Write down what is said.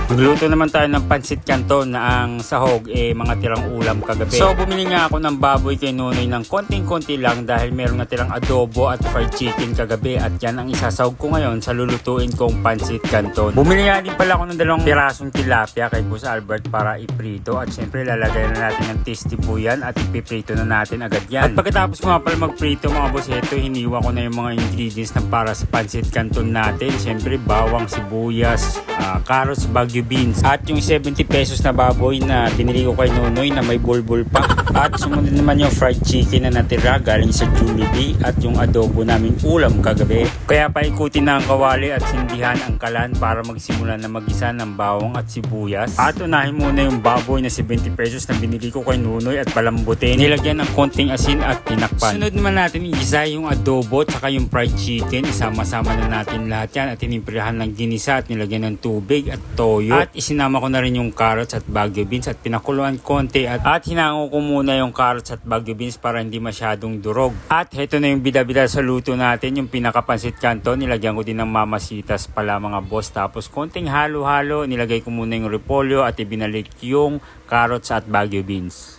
Magluto naman tayo ng pansit canton na ang sahog mga tirang ulam kagabi. So bumili nga ako ng baboy kay Nonoy ng konting-konti lang dahil meron na tirang adobo at fried chicken kagabi at yan ang isasahog ko ngayon sa lulutuin kong pansit canton. Bumili nga din pala ako ng 2 pirasong tilapia kay Boss Albert para iprito at syempre lalagay na natin ng tasty buyan at ipiprito na natin agad yan. At pagkatapos ko nga pala magprito mga boss, ito hiniwa ko na yung mga ingredients na para sa pansit canton natin. Syempre bawang, sibuyas, carrots, Baguio beans at yung 70 pesos na baboy na binili ko kay Nonoy na may bulbul pa. At sumunod naman yung fried chicken na natira galing sa Jollibee at yung adobo naming ulam kagabi. Kaya paikutin na ang kawali at sindihan ang kalan para magsimula na magisa ng bawang at sibuyas. At unahin muna yung baboy na 70 pesos na binili ko kay Nonoy at palambutin. Nilagyan ng konting asin at tinakpan. Sunod naman natin igisa yung adobo at saka yung fried chicken. Isama-sama na natin lahat yan at tinimprehan ng ginisa at nilagyan ng tubig at toyo. At isinama ko na rin yung carrots at Baguio beans at pinakuluan konti at hinango ko muna yung carrots at Baguio beans para hindi masyadong durog. At heto na yung bida-bida sa luto natin, yung pinakapansit canton. Nilagyan ko din ng mamasitas pala mga boss. Tapos konting halo-halo, nilagay ko muna yung repolyo at ibinalik yung carrots at Baguio beans.